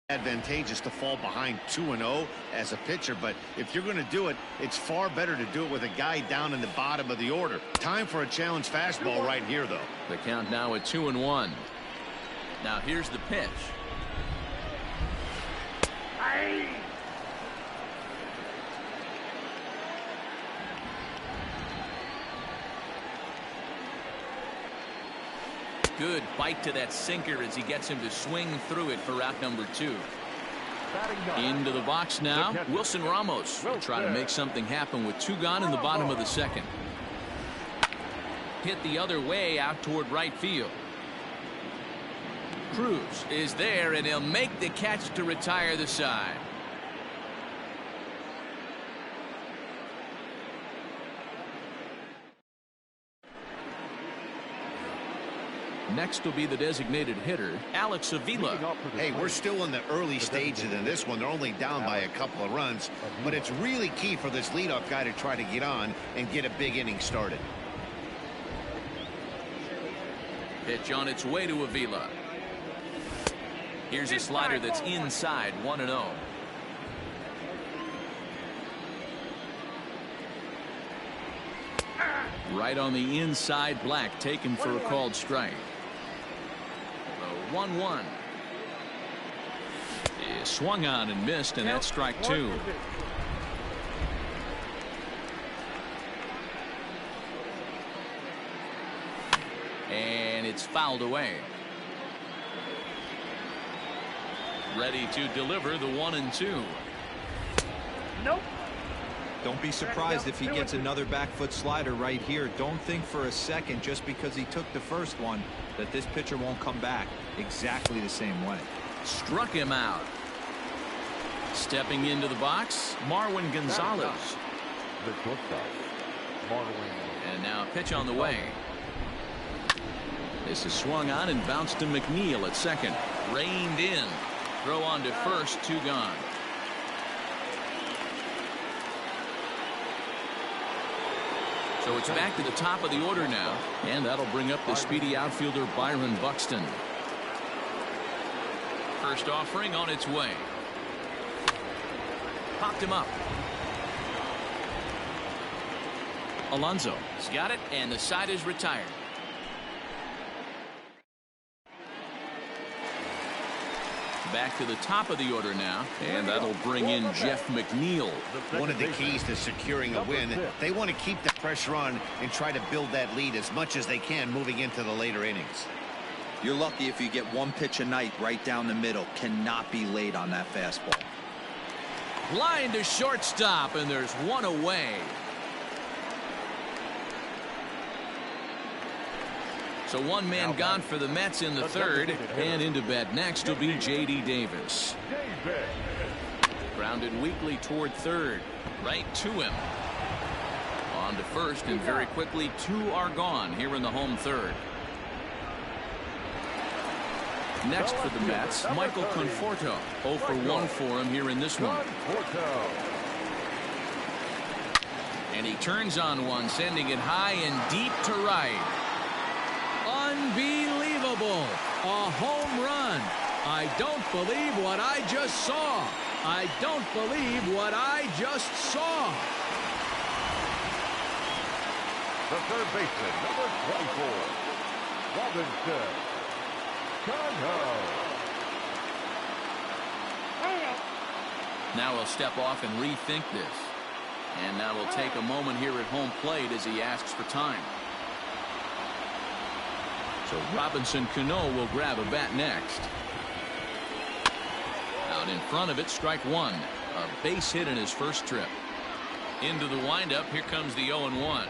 Advantageous to fall behind 2-0 as a pitcher, but if you're going to do it, it's far better to do it with a guy down in the bottom of the order. Time for a challenge fastball right here, though. The count now at 2-1. Now here's the pitch. Good bite to that sinker as he gets him to swing through it for out number 2. Into the box now, Wilson Ramos will try to make something happen with 2 gone in the bottom of the second. Hit the other way out toward right field. Cruz is there, and he'll make the catch to retire the side. Next will be the designated hitter, Alex Avila. Hey, we're still in the early stages in this one. They're only down by a couple of runs, but it's really key for this leadoff guy to try to get on and get a big inning started. Pitch on its way to Avila. Here's a slider that's inside, 1-0. Right on the inside, Black taken for a called strike. 1-1. Swung on and missed, and that's strike 2. And it's fouled away. Ready to deliver the 1-2. Nope. Don't be surprised if he gets another back foot slider right here. Don't think for a second, just because he took the first one, that this pitcher won't come back exactly the same way. Struck him out. Stepping into the box, Marwin Gonzalez. And now a pitch on the way. This is swung on and bounced to McNeil at second. Reined in. Throw on to first, 2 gone. So it's back to the top of the order now, and that'll bring up the speedy outfielder Byron Buxton. First offering on its way. Popped him up. Alonso has got it, and the side is retired. Back to the top of the order now, and that'll bring in Jeff McNeil. One of the keys to securing a win, they want to keep the pressure on and try to build that lead as much as they can moving into the later innings. You're lucky if you get 1 pitch a night right down the middle. Cannot be late on that fastball. Line to shortstop, and there's 1 away. So 1 man gone for the Mets in the 3rd, and into bat next will be J.D. Davis. Grounded weakly toward 3rd, right to him. On to 1st, and very quickly 2 are gone here in the home 3rd. Next for the Mets, Michael Conforto. 0 for 1 for him here in this one. And he turns on one, sending it high and deep to right. Unbelievable. A home run. I don't believe what I just saw. I don't believe what I just saw. The third baseman, number 24, Robinson Cano. Now he'll step off and rethink this. And now we'll take a moment here at home plate as he asks for time. So Robinson Cano will grab a bat next. Out in front of it, strike 1. A base hit in his first trip. Into the windup, here comes the 0-1.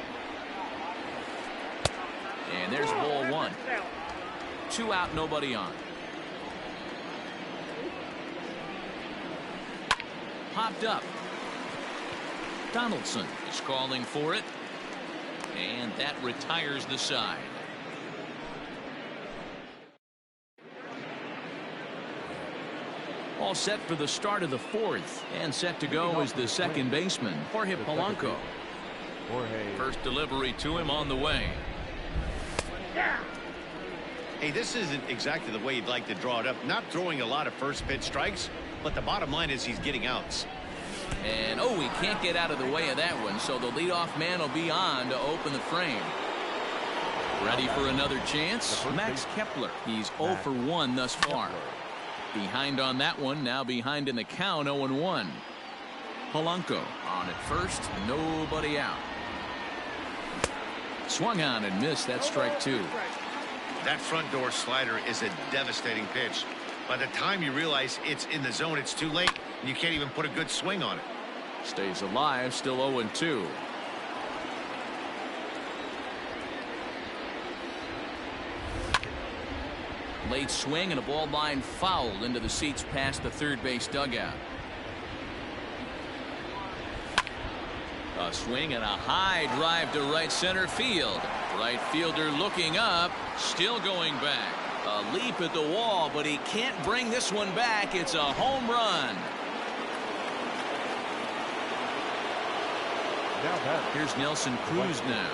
And there's ball 1. 2 out, nobody on. Popped up. Donaldson is calling for it. And that retires the side. All set for the start of the 4th, and set to go is the second baseman, Jorge Polanco. First delivery to him on the way. Hey, this isn't exactly the way you'd like to draw it up. Not throwing a lot of first pitch strikes, but the bottom line is he's getting outs. And, oh, he can't get out of the way of that one, so the leadoff man will be on to open the frame. Ready for another chance? Max Kepler. He's 0 for 1 thus far. Behind on that one, now behind in the count, 0-1. Polanco on at first, nobody out. Swung on and missed. That's strike 2. That front door slider is a devastating pitch. By the time you realize it's in the zone, it's too late, and you can't even put a good swing on it. Stays alive, still 0-2. Late swing and a ball line fouled into the seats past the third base dugout. A swing and a high drive to right center field. Right fielder looking up, still going back. A leap at the wall, but he can't bring this one back. It's a home run. Here's Nelson Cruz now.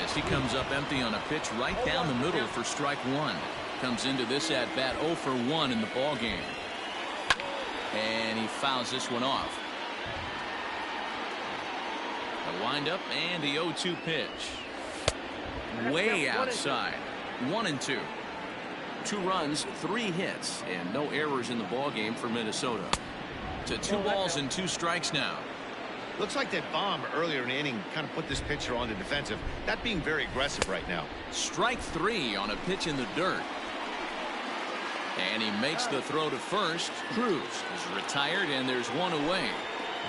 As he comes up empty on a pitch right down the middle for strike 1. Comes into this at bat 0 for 1 in the ball game. And he fouls this one off. A windup and the 0-2 pitch. Way outside. 1-2. 2 runs, 3 hits, and no errors in the ball game for Minnesota. To 2 balls and 2 strikes now. Looks like that bomb earlier in the inning kind of put this pitcher on the defensive. Not being very aggressive right now. Strike 3 on a pitch in the dirt. And he makes the throw to first. Cruz is retired, and there's 1 away.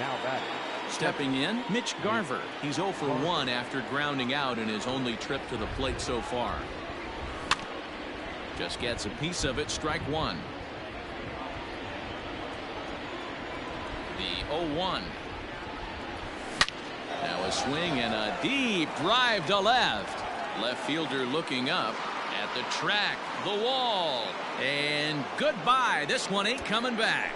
Now batting. Stepping in, Mitch Garver. He's 0 for 1 after grounding out in his only trip to the plate so far. Just gets a piece of it. Strike 1. The 0-1. Now a swing and a deep drive to left. Left fielder looking up at the track, the wall, and goodbye. This one ain't coming back.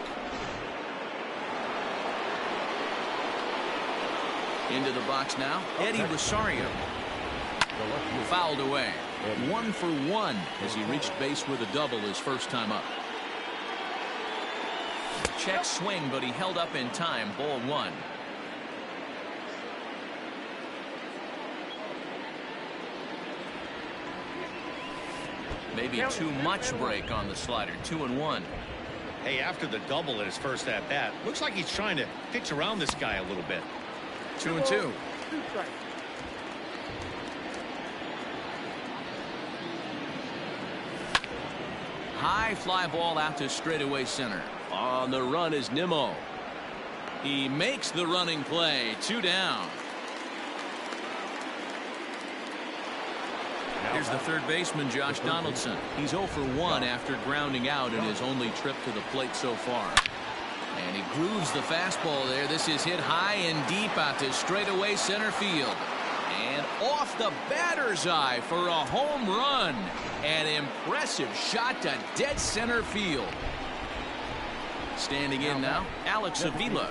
Into the box now, Eddie Rosario. Fouled away. 1 for 1 as he reached base with a double his first time up. Check swing, but he held up in time. Ball 1. Maybe too much break on the slider. 2-1. Hey, after the double at his first at bat, looks like he's trying to pitch around this guy a little bit. 2-2. High fly ball out to straightaway center. On the run is Nimmo. He makes the running play. 2 down. Here's the third baseman, Josh Donaldson. He's 0 for 1 after grounding out in his only trip to the plate so far. And he grooves the fastball there. This is hit high and deep out to straightaway center field. And off the batter's eye for a home run. An impressive shot to dead center field. Standing in now, Alex Avila.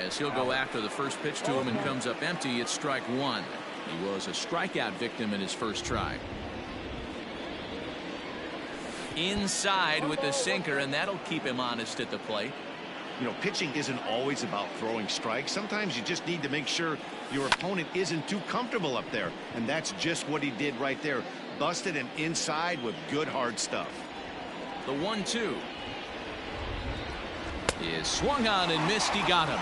As he'll go after the first pitch to him and comes up empty, it's strike 1. He was a strikeout victim in his first try. Inside with the sinker, and that'll keep him honest at the plate. You know, pitching isn't always about throwing strikes. Sometimes you just need to make sure your opponent isn't too comfortable up there. And that's just what he did right there. Busted and inside with good hard stuff. The 1-2 is swung on and missed. He got him.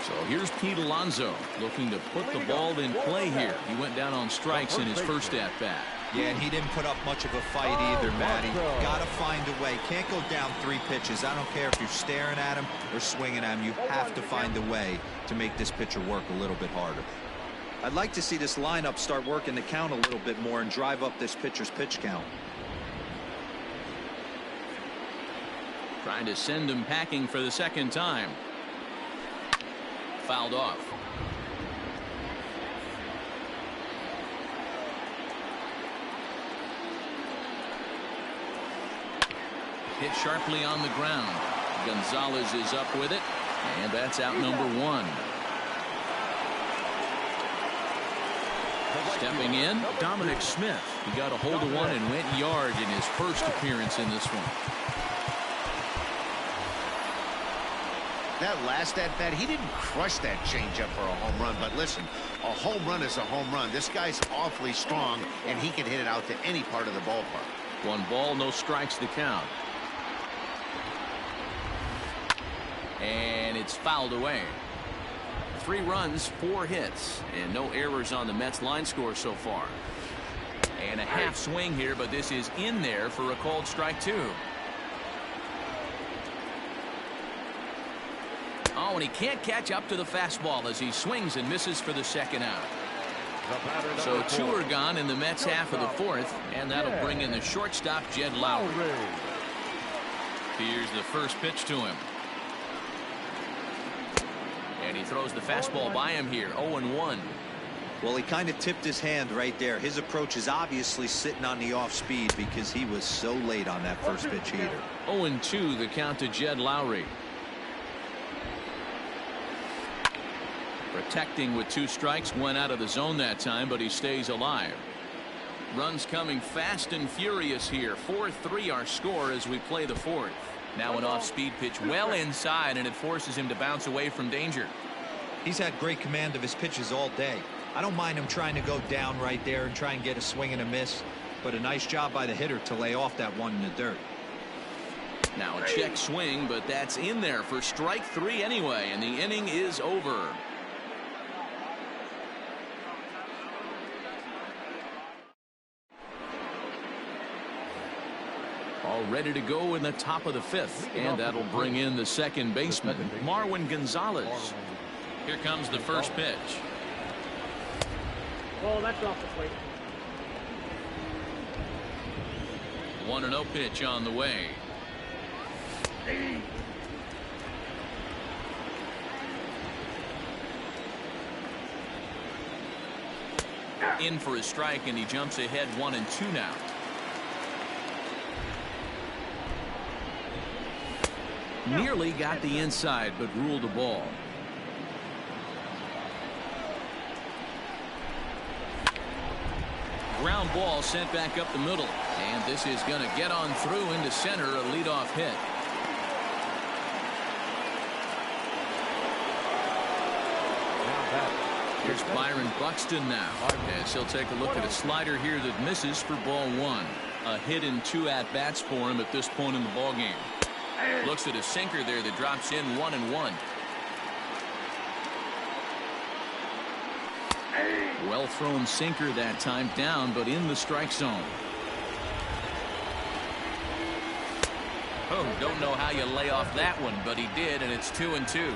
So here's Pete Alonso looking to put the ball in play here. He went down on strikes in his first at-bat. Yeah, and he didn't put up much of a fight either, Matty. Got to find a way. Can't go down 3 pitches. I don't care if you're staring at him or swinging at him. You have to find a way to make this pitcher work a little bit harder. I'd like to see this lineup start working the count a little bit more and drive up this pitcher's pitch count. Trying to send him packing for the second time. Fouled off. Hit sharply on the ground. Gonzalez is up with it. And that's out number 1. Stepping in, Dominic Smith. He got a hold of one and went yard in his first appearance in this one. That last at-bat, he didn't crush that changeup for a home run. But listen, a home run is a home run. This guy's awfully strong, and he can hit it out to any part of the ballpark. 1 ball, no strikes to count. And it's fouled away. 3 runs, 4 hits, and no errors on the Mets line score so far. And a half swing here, but this is in there for a called strike 2. Oh, and he can't catch up to the fastball as he swings and misses for the second out. So 2 are gone in the Mets half of the 4th, and that'll bring in the shortstop, Jed Lowry. Here's the first pitch to him. And he throws the fastball by him here, 0-1. Well, he kind of tipped his hand right there. His approach is obviously sitting on the off speed because he was so late on that first pitch heater. 0-2 the count to Jed Lowry. Protecting with 2 strikes, went out of the zone that time, but he stays alive. Runs coming fast and furious here. 4-3 our score as we play the 4th. Now an off-speed pitch well inside, and it forces him to bounce away from danger. He's had great command of his pitches all day. I don't mind him trying to go down right there and try and get a swing and a miss, but a nice job by the hitter to lay off that one in the dirt. Now a check swing, but that's in there for strike 3 anyway, and the inning is over. All ready to go in the top of the 5th, and that'll bring in the second baseman, Marwin Gonzalez. Here comes the first pitch. Oh, that's off the plate. 1-0 pitch on the way. In for a strike, and he jumps ahead 1-2 now. Nearly got the inside, but ruled a ball. Ground ball sent back up the middle, and this is going to get on through into center, a leadoff hit. Here's Byron Buxton now, as he'll take a look at a slider here that misses for ball 1. A hit in 2 at-bats for him at this point in the ballgame. Looks at a sinker there that drops in 1-1. Well thrown sinker that time, down but in the strike zone. Oh, don't know how you lay off that one, but he did, and it's 2-2.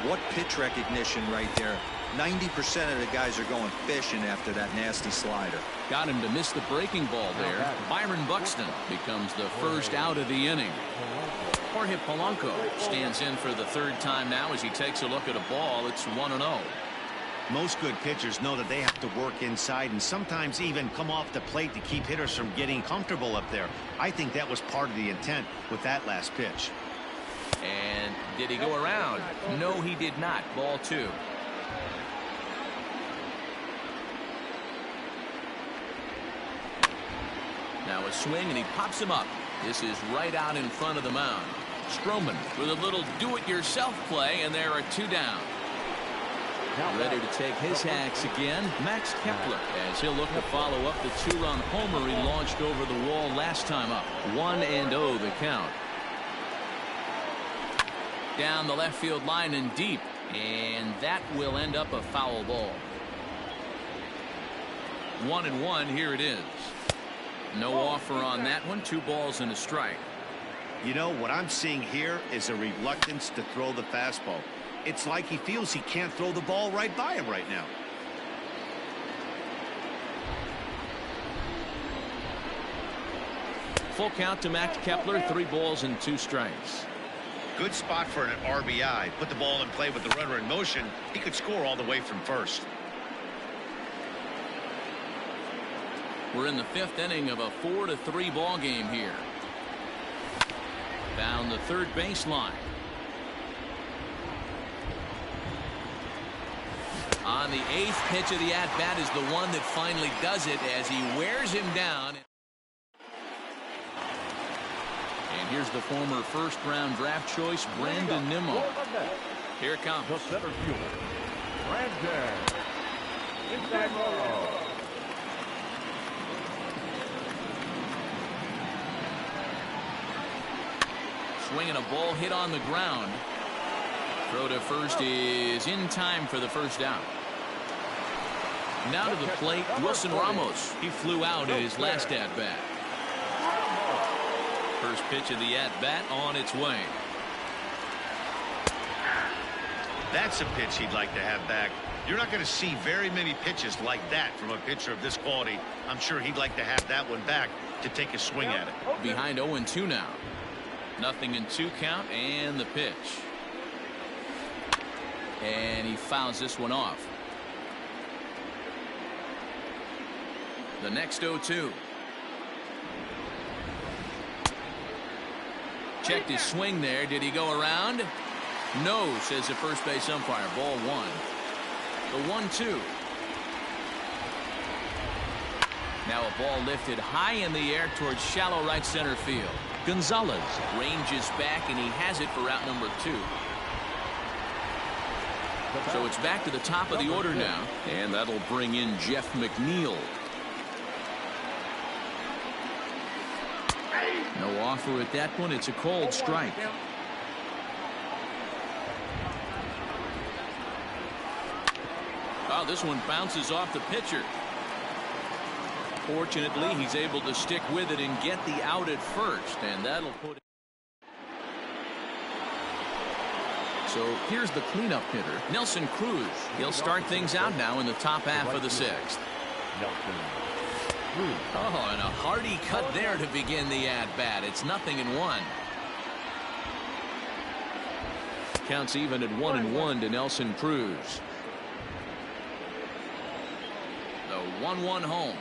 What pitch recognition right there. 90% of the guys are going fishing after that nasty slider. Got him to miss the breaking ball there. Byron Buxton becomes the first out of the inning. Jorge Polanco stands in for the 3rd time now as he takes a look at a ball. It's 1-0. Most good pitchers know that they have to work inside and sometimes even come off the plate to keep hitters from getting comfortable up there. I think that was part of the intent with that last pitch. And did he go around? No, he did not. Ball 2. Now a swing, and he pops him up. This is right out in front of the mound. Stroman with a little do-it-yourself play, and there are 2 down. Ready to take his hacks again, Max Kepler, as he'll look to follow up the 2-run homer he launched over the wall last time up. 1-0 the count. Down the left field line and deep, and that will end up a foul ball. 1-1, here it is. No offer on that one. 2 balls and a strike. You know, what I'm seeing here is a reluctance to throw the fastball. It's like he feels he can't throw the ball right by him right now. Full count to Max Kepler. 3 balls and 2 strikes. Good spot for an RBI. Put the ball in play with the runner in motion. He could score all the way from first. We're in the 5th inning of a 4-3 ball game here. Down the third baseline. On the 8th pitch of the at-bat is the one that finally does it as he wears him down. And here's the former first-round draft choice, Brandon Nimmo. Here it comes. The center fielder, Brandon Nimmo. Swinging a ball hit on the ground. Throw to first is in time for the first out. Now to the plate, Wilson Ramos. He flew out in his last at-bat. First pitch of the at-bat on its way. That's a pitch he'd like to have back. You're not going to see very many pitches like that from a pitcher of this quality. I'm sure he'd like to have that one back to take a swing at it. Behind 0-2 now. 0-2 count and the pitch. And he fouls this one off. The next 0-2. Checked his swing there. Did he go around? No, says the first base umpire. Ball 1. The 1-2. Now a ball lifted high in the air towards shallow right center field. Gonzalez ranges back, and he has it for out number 2. So it's back to the top of the order now, and that'll bring in Jeff McNeil. No offer at that one. It's a cold strike. Oh, this one bounces off the pitcher. Fortunately, he's able to stick with it and get the out at first, and that'll put it. So here's the cleanup hitter, Nelson Cruz. He'll start things out now in the top half of the 6th. Oh, and a hearty cut there to begin the at-bat. It's 0-1. Counts even at 1-1 to Nelson Cruz. The 1-1 home.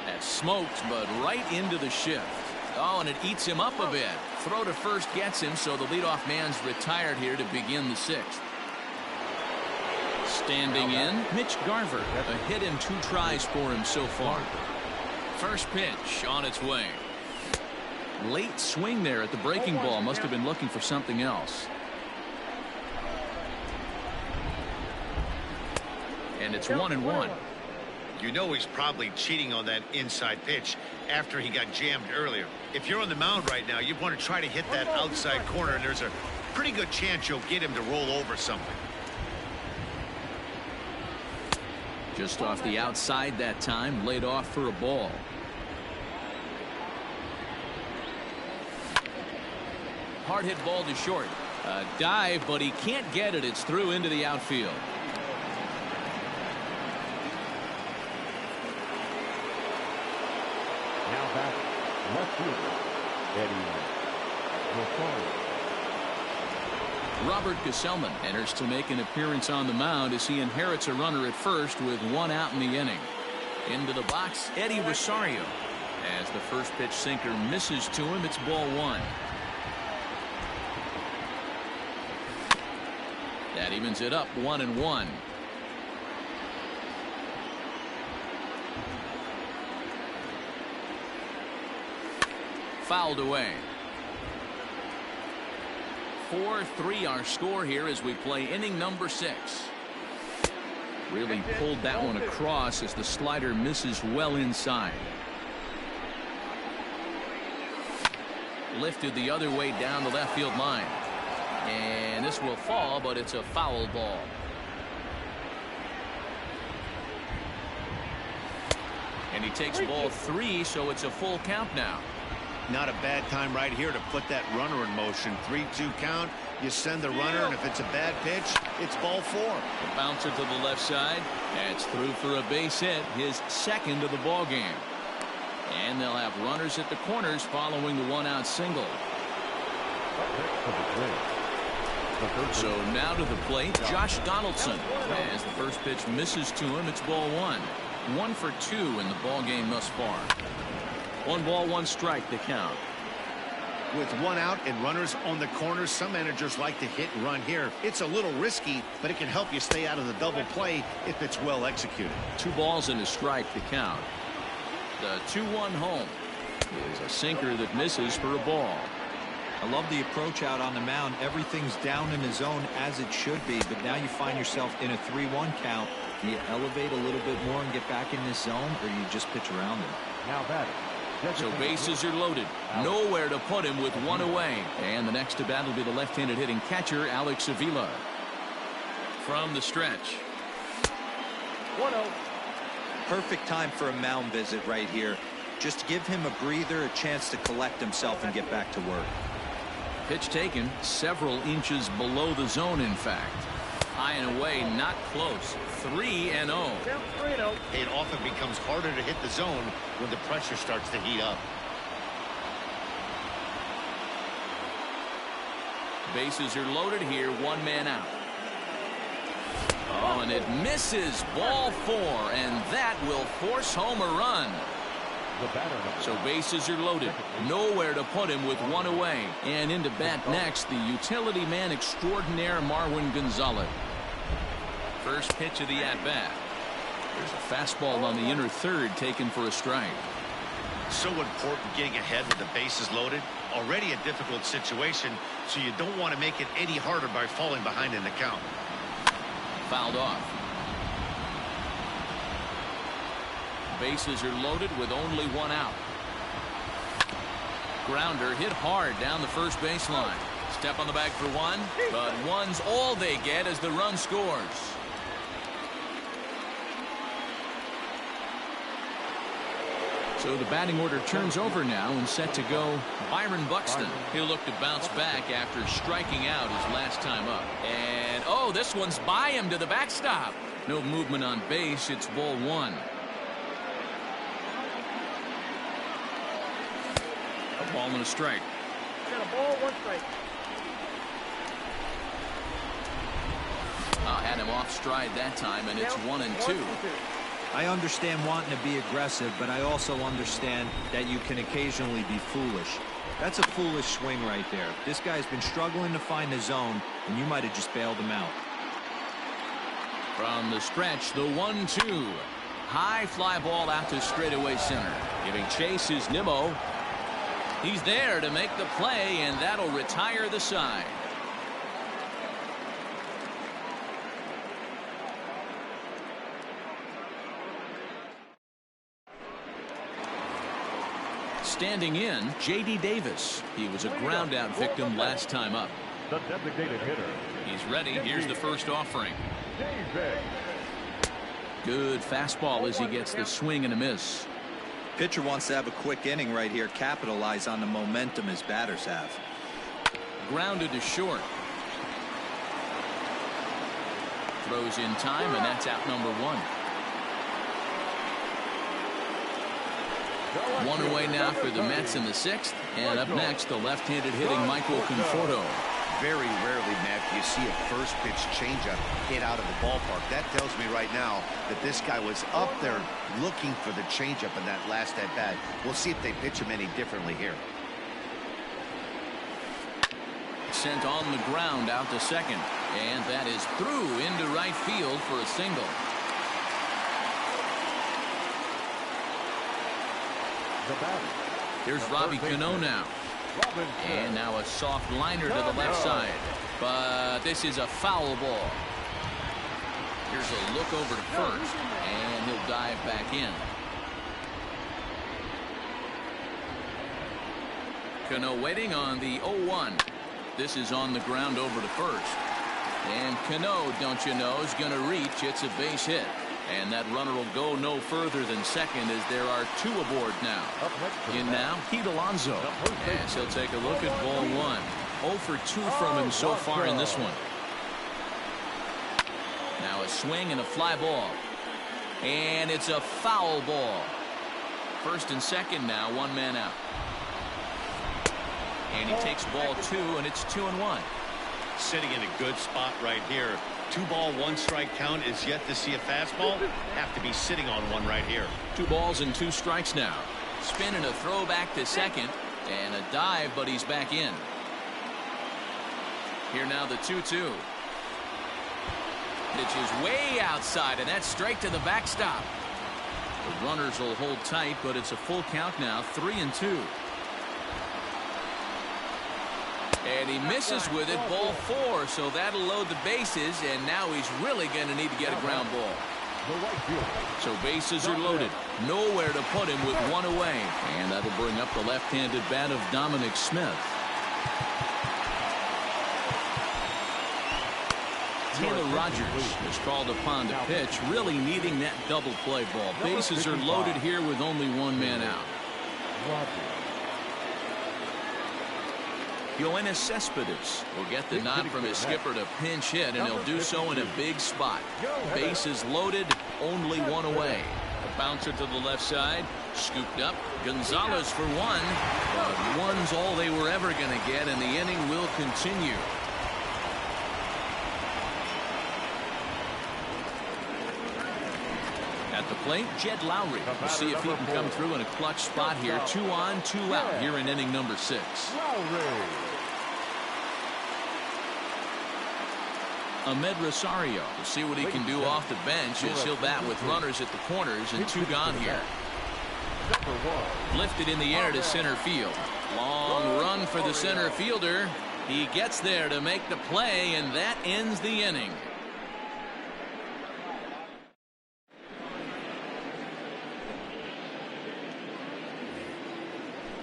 That's smoked, but right into the shift. Oh, and it eats him up a bit. Throw to first gets him, so the leadoff man's retired here to begin the 6th. Standing in, Mitch Garver. A hit in 2 tries for him so far. First pitch on its way. Late swing there at the breaking ball. Must have been looking for something else. And it's 1-1. You know he's probably cheating on that inside pitch after he got jammed earlier. If you're on the mound right now, you want to try to hit that outside corner, and there's a pretty good chance you'll get him to roll over something. Just off the outside that time, laid off for a ball. Hard hit ball to short. A dive, but he can't get it. It's through into the outfield. Now back left fielder, Eddie Rosario. Robert Gesellman enters to make an appearance on the mound as he inherits a runner at first with 1 out in the inning. Into the box, Eddie Rosario. As the first pitch sinker misses to him, it's ball 1. That evens it up 1-1. Fouled away. 4-3 our score here as we play inning number 6. Really pulled that one across as the slider misses well inside. Lifted the other way down the left field line. And this will fall, but it's a foul ball. And he takes ball 3, so it's a full count now. Not a bad time right here to put that runner in motion. 3-2 count. You send the runner, and if it's a bad pitch, it's ball 4. The bouncer to the left side. That's through for a base hit, his 2nd of the ball game. And they'll have runners at the corners following the 1-out single. So now to the plate, Josh Donaldson. As the first pitch misses to him, it's ball 1. 1 for 2 in the ball game thus far. 1 ball, 1 strike to count. With one out and runners on the corners, some managers like to hit and run here. It's a little risky, but it can help you stay out of the double play if it's well executed. 2 balls and a strike to count. The 2-1 home is a sinker that misses for a ball. I love the approach out on the mound. Everything's down in the zone as it should be, but now you find yourself in a 3-1 count. Do you elevate a little bit more and get back in this zone, or do you just pitch around him? Now batting. So bases are loaded. Nowhere to put him with 1 away. And the next to bat will be the left-handed hitting catcher, Alex Avila. From the stretch. 1-0. Perfect time for a mound visit right here. Just give him a breather, a chance to collect himself and get back to work. Pitch taken several inches below the zone, in fact. High and away, not close. 3-0. It often becomes harder to hit the zone when the pressure starts to heat up. Bases are loaded here, 1 man out. Oh, and it misses. Ball 4, and that will force home a run. So bases are loaded. Nowhere to put him with 1 away. And into bat next, the utility man extraordinaire, Marwin Gonzalez. First pitch of the at-bat. There's a fastball on the inner third taken for a strike. So important getting ahead with the bases loaded. Already a difficult situation, so you don't want to make it any harder by falling behind in the count. Fouled off. Bases are loaded with only 1 out. Grounder hit hard down the first baseline. Step on the bag for 1, but 1's all they get as the run scores. So the batting order turns over now and set to go Byron Buxton. He'll look to bounce back after striking out his last time up. And oh, this one's by him to the backstop. No movement on base. It's ball 1. A ball and a strike. Got a ball, 1 strike. Had him off stride that time, and it's 1-2. I understand wanting to be aggressive, but I also understand that you can occasionally be foolish. That's a foolish swing right there. This guy's been struggling to find the zone, and you might have just bailed him out. From the stretch, the 1-2. High fly ball out to straightaway center. Giving chase is Nimmo. He's there to make the play, and that'll retire the side. Standing in, J.D. Davis. He was a ground-out victim last time up. The designated hitter. He's ready. Here's the first offering. Good fastball as he gets the swing and a miss. Pitcher wants to have a quick inning right here, capitalize on the momentum his batters have. Grounded to short. Throws in time, and that's out number 1. 1 away now for the Mets in the 6th. And up next, the left-handed hitting Michael Conforto. Very rarely, Matt, do you see a first pitch changeup hit out of the ballpark. That tells me right now that this guy was up there looking for the changeup in that last at bat. We'll see if they pitch him any differently here. Sent on the ground out to second. And that is through into right field for a single. Here's Robbie Cano now. And now a soft liner to the left side. But this is a foul ball. Here's a look over to first. And he'll dive back in. Cano waiting on the 0-1. This is on the ground over to first. And Cano, don't you know, is going to reach. It's a base hit. And that runner will go no further than second as there are 2 aboard now. In now, Pete Alonso. As he'll take a look at ball 1. 0 for 2 from him so far in this one. Now a swing and a fly ball. And it's a foul ball. First and second now, 1 man out. And he takes ball 2, and it's 2-1. Sitting in a good spot right here. 2 ball, 1 strike count is yet to see a fastball. Have to be sitting on one right here. 2 balls and 2 strikes now. Spin and a throw back to second. And a dive, but he's back in. Here now the 2-2. Pitch is way outside, and that's straight to the backstop. The runners will hold tight, but it's a full count now, 3-2. And he misses with it, ball 4, so that'll load the bases, and now he's really going to need to get a ground ball. So bases are loaded. Nowhere to put him with one away. And that'll bring up the left-handed bat of Dominic Smith. Taylor Rogers is called upon to pitch, really needing that double play ball. Bases are loaded here with only one man out. Yoenis Cespedes will get the nod from his skipper to pinch hit, and he'll do so in a big spot. Bases loaded, only one away. A bouncer to the left side, scooped up. Gonzalez for one, but one's all they were ever going to get, and the inning will continue. At the plate, Jed Lowry. We'll see if he can come through in a clutch spot here. 2 on, 2 out here in inning number 6. Ahmed Rosario. We'll see what he can do off the bench as he'll bat with runners at the corners and 2 gone here. Lifted in the air to center field. Long run for the center fielder. He gets there to make the play, and that ends the inning.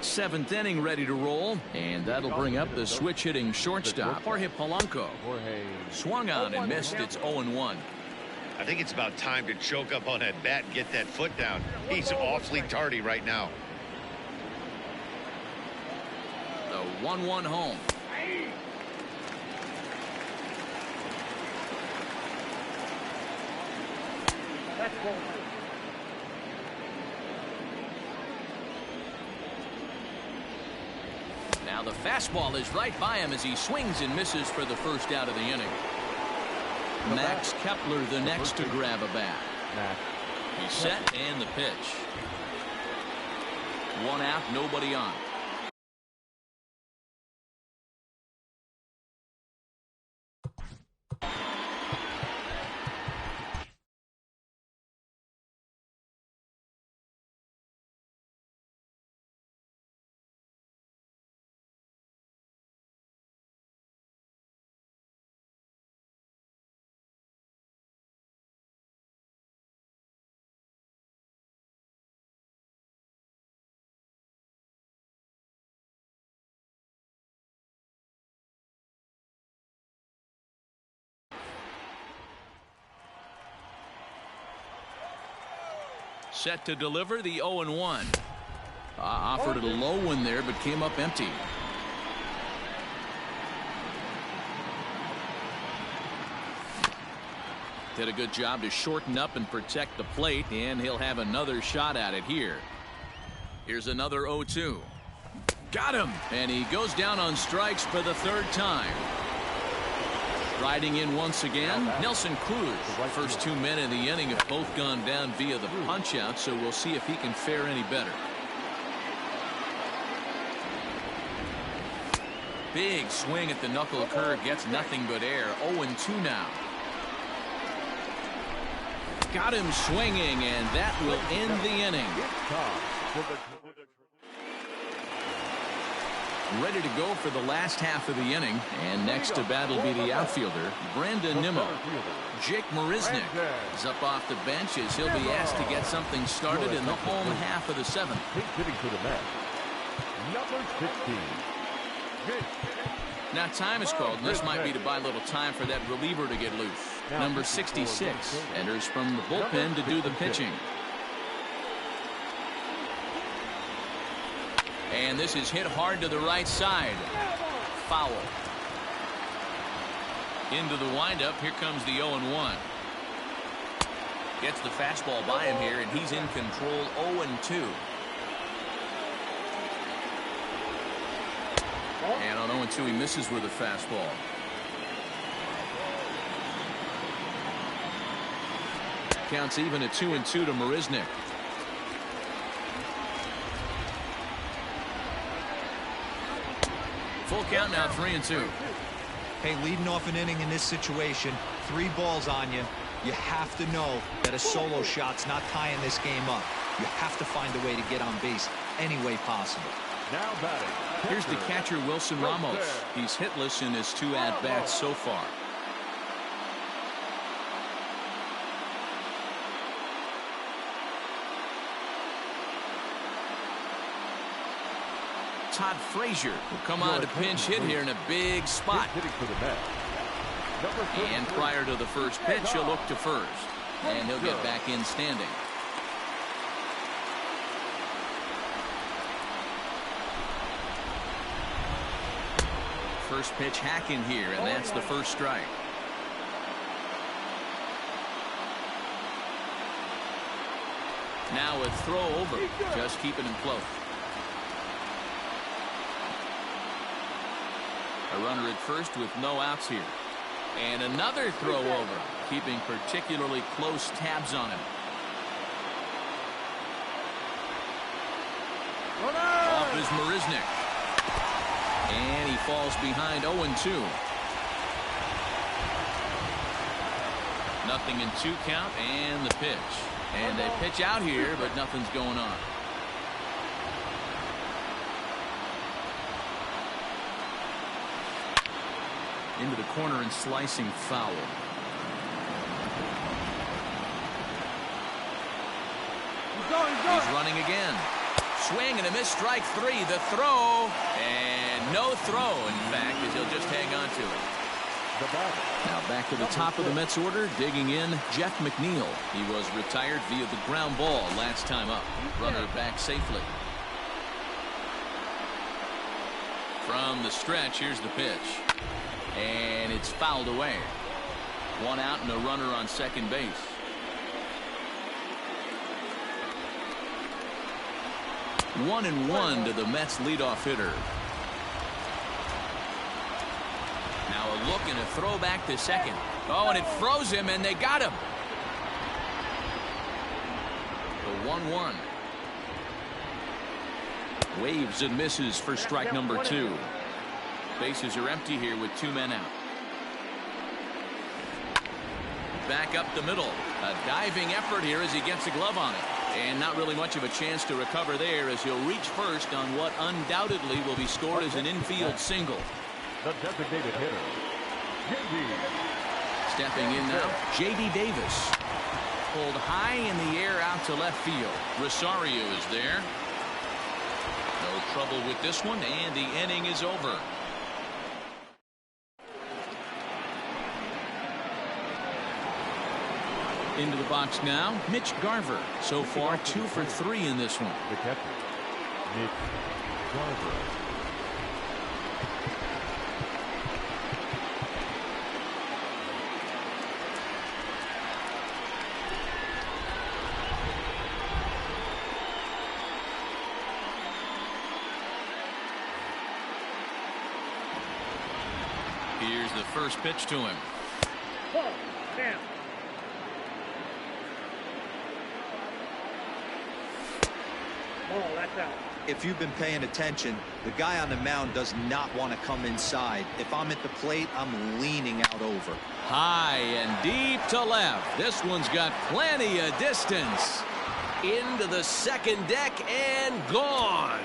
Seventh inning ready to roll, and that'll bring up the switch hitting shortstop Jorge Polanco. Swung on and missed. It's 0-1. I think it's about time to choke up on that bat and get that foot down. He's awfully tardy right now. The 1-1 home. That's ball. Now the fastball is right by him as he swings and misses for the first out of the inning. Max Kepler the next to grab a bat. He's set and the pitch. 1 out, nobody on. Set to deliver the 0-1. Offered it a low one there, but came up empty. Did a good job to shorten up and protect the plate, and he'll have another shot at it here. Here's another 0-2. Got him! And he goes down on strikes for the 3rd time. Riding in once again, Nelson Cruz. First 2 men in the inning have both gone down via the punch-out, so we'll see if he can fare any better. Big swing at the knuckle curve, gets nothing but air. 0-2 now. Got him swinging, and that will end the inning. Ready to go for the last half of the inning, and next to bat will be the outfielder Brandon Nimmo. Jake Marisnick is up off the bench as he'll be asked to get something started in the home half of the 7th. Now time is called, and this might be to buy a little time for that reliever to get loose. Number 66 enters from the bullpen to do the pitching. And this is hit hard to the right side. Foul. Into the windup. Here comes the 0-1. Gets the fastball by him here, and he's in control. 0-2. And on 0-2, he misses with a fastball. Counts even at 2-2 to Marisnick. Full count now, 3-2. Hey, leading off an inning in this situation, 3 balls on you. You have to know that a solo shot's not tying this game up. You have to find a way to get on base any way possible. Now batting. Here's the catcher, Wilson Ramos. He's hitless in his 2 at-bats so far. Todd Frazier will come on to pinch hit here in a big spot. And prior to the first pitch, he'll look to first. And he'll get back in standing. First pitch hacking here, and that's the first strike. Now a throw over, just keeping him close. A runner at first with no outs here. And another throw over, keeping particularly close tabs on him. Off is Marisnik. And he falls behind 0-2. Nothing in 2 count, and the pitch. And they pitch out here, but nothing's going on. Into the corner and slicing foul. He's running again. Swing and a miss, strike 3. The throw, and no throw, in fact, as he'll just hang on to it. Now back to the top of the Mets order, digging in, Jeff McNeil. He was retired via the ground ball last time up. Runner back safely. From the stretch, here's the pitch. And it's fouled away. 1 out and a runner on second base. One and one to the Mets leadoff hitter. Now a look and a throw back to second. Oh, and it froze him, and they got him. The 1-1. Waves and misses for strike number 2. Bases are empty here with 2 men out. Back up the middle. A diving effort here as he gets a glove on it. And not really much of a chance to recover there as he'll reach first on what undoubtedly will be scored as an infield single. The designated hitter, J.D. Stepping in now, J.D. Davis. Pulled high in the air out to left field. Rosario is there. No trouble with this one, and the inning is over. Into the box now, Mitch Garver. So far, 2 for 3 in this one. The catcher, Mitch Garver. Here's the first pitch to him. Down. That's out. If you've been paying attention, the guy on the mound does not want to come inside. If I'm at the plate, I'm leaning out over. High and deep to left. This one's got plenty of distance. Into the second deck and gone.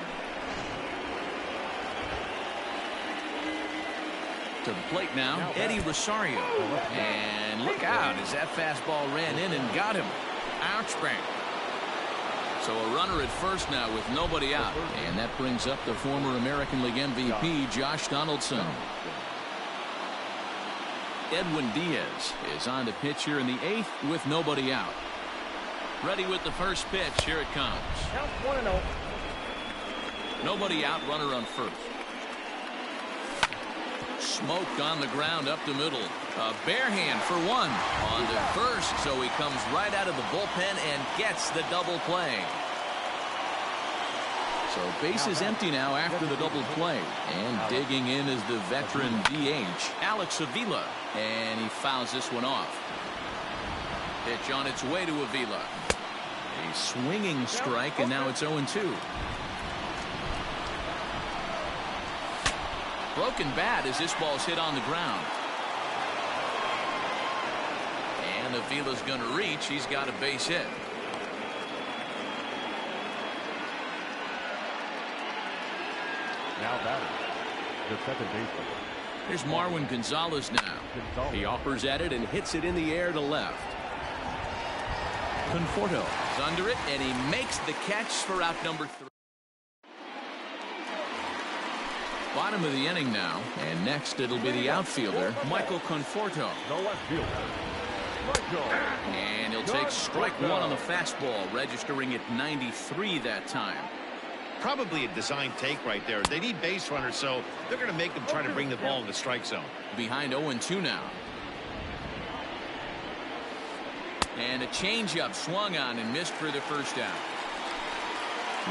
To the plate now, Eddie Rosario. And look out as that fastball ran in and got him. Ouch, bang. So a runner at first now with nobody out. And that brings up the former American League MVP, Josh Donaldson. Edwin Diaz is on to pitch here in the 8th with nobody out. Ready with the first pitch. Here it comes. Count 1-0. Nobody out, runner on first. Smoke on the ground up the middle. A bare hand for 1 on to first, so he comes right out of the bullpen and gets the double play. So base is empty now after the double play, and digging in is the veteran DH Alex Avila, and he fouls this one off. Pitch on its way to Avila. A swinging strike, and now it's 0-2. Broken bat as this ball's hit on the ground. And Avila's going to reach. He's got a base hit. Now batting, the second baseman. Here's Marwin Gonzalez now. He offers at it and hits it in the air to left. Conforto is under it, and he makes the catch for out number 3. Bottom of the inning now, and next it'll be the outfielder, Michael Conforto. The left fielder, Michael. And he'll take strike 1 on the fastball, registering at 93 that time. Probably a design take right there. They need base runners, so they're going to make them try to bring the ball in the strike zone. Behind 0-2 now. And a changeup swung on and missed for the first out.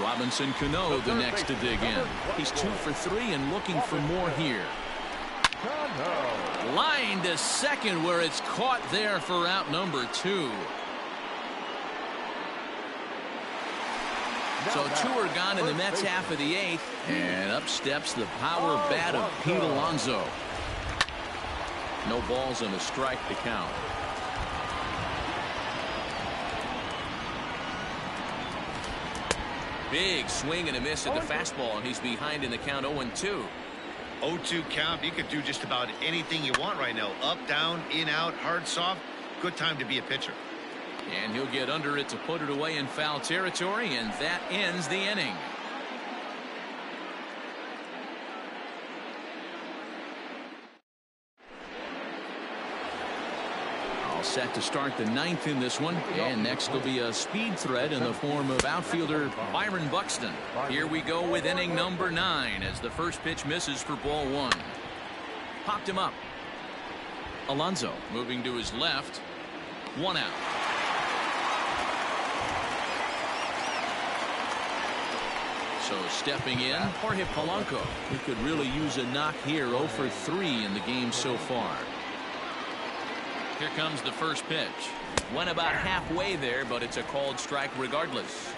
Robinson Cano the next to dig in. He's 2 for 3 and looking for more here. Line to second where it's caught there for out number 2. So 2 are gone in the Mets half of the 8th. And up steps the power bat of Pete Alonso. No balls and a strike to count. Big swing and a miss at the fastball, and he's behind in the count 0-2. 0-2 count. You could do just about anything you want right now. Up, down, in, out, hard, soft. Good time to be a pitcher. And he'll get under it to put it away in foul territory, and that ends the inning. All set to start the 9th in this one, and next will be a speed threat in the form of outfielder Byron Buxton. Here we go with inning number 9 as the first pitch misses for ball 1. Popped him up. Alonso moving to his left. 1 out. So stepping in, Jorge Polanco. He could really use a knock here. 0 for 3 in the game so far. Here comes the first pitch. Went about halfway there, but it's a called strike regardless.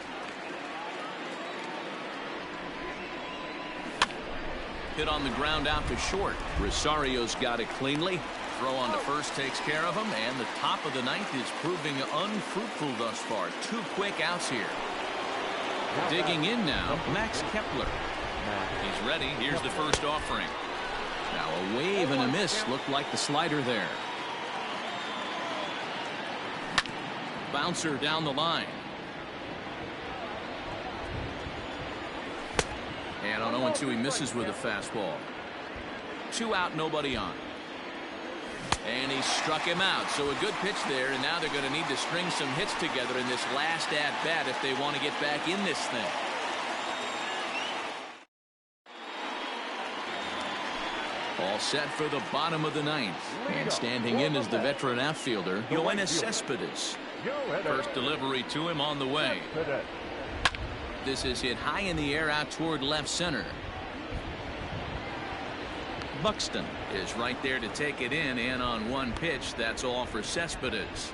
Hit on the ground out to short. Rosario's got it cleanly. Throw on to first takes care of him, and the top of the 9th is proving unfruitful thus far. 2 quick outs here. Digging in now, Max Kepler. He's ready. Here's the first offering. Now a wave and a miss. Looked like the slider there. Bouncer down the line. And on 0-2 he misses with a fastball. 2 out, nobody on. And he struck him out. So a good pitch there, and now they're going to need to string some hits together in this last at-bat if they want to get back in this thing. All set for the bottom of the 9th. And standing in is the veteran outfielder, Yoenis Cespedes. First delivery to him on the way. This is hit high in the air out toward left center. Buxton is right there to take it in, and on 1 pitch, that's all for Cespedes.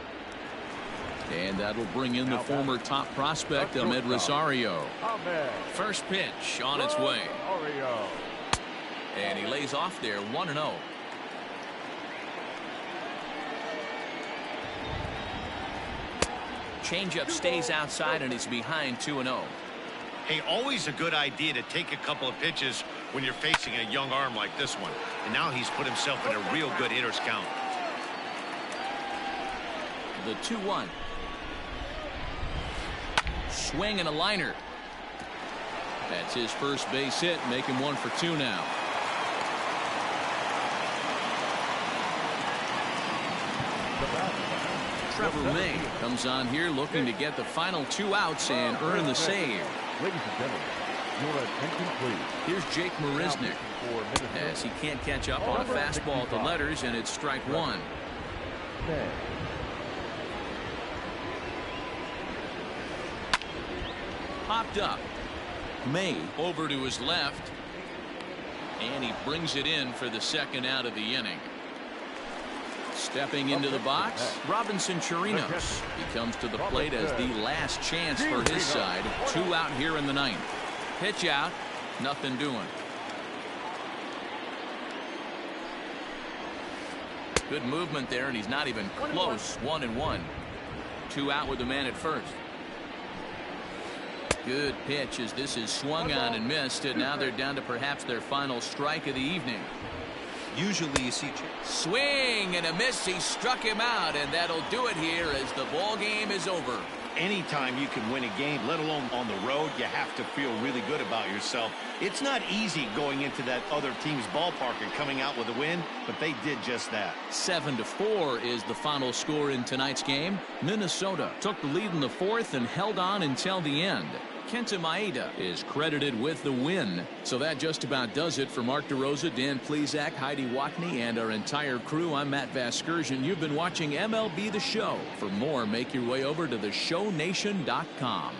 And that'll bring in the former top prospect, Ahmed Rosario. First pitch on its way. And he lays off there, 1-0. Changeup stays outside, and he's behind 2-0. Hey, always a good idea to take a couple of pitches when you're facing a young arm like this one. And now he's put himself in a real good hitter's count. The 2-1. Swing and a liner. That's his first base hit, making 1 for 2 now. Trevor May comes on here looking to get the final 2 outs and earn the save. Ladies and gentlemen, your attention please. Here's Jake Marisnik as he can't catch up on a fastball at the letters, and it's strike 1. Popped up. May over to his left, and he brings it in for the second out of the inning. Stepping into the box, Robinson Chirinos. He comes to the plate as the last chance for his side. 2 out here in the 9th. Pitch out, nothing doing. Good movement there, and he's not even close. 1-1. 2 out with the man at first. Good pitch as this is swung on and missed, and now they're down to perhaps their final strike of the evening. Usually you see swing and a miss. He struck him out, and that'll do it here as the ball game is over. Anytime you can win a game, let alone on the road, you have to feel really good about yourself. It's not easy going into that other team's ballpark and coming out with a win, but they did just that. 7-4 is the final score in tonight's game. Minnesota took the lead in the 4th and held on until the end. Kenta Maeda is credited with the win. So that just about does it for Mark DeRosa, Dan Plesac, Heidi Watney, and our entire crew. I'm Matt Vasgersian. You've been watching MLB The Show. For more, make your way over to theshownation.com.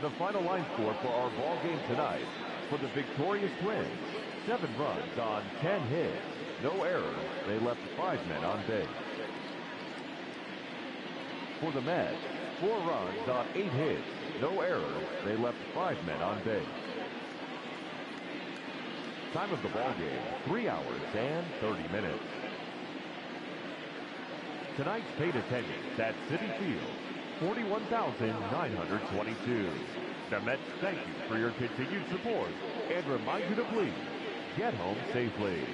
The final line score for our ball game tonight. For the victorious Twins, 7 runs on 10 hits. No errors. They left 5 men on base. For the Mets, 4 runs on 8 hits. No errors. They left 5 men on base. Time of the ball game, 3 hours and 30 minutes. Tonight's paid attendance at Citi Field, 41,922. The Mets thank you for your continued support and remind you to please get home safely.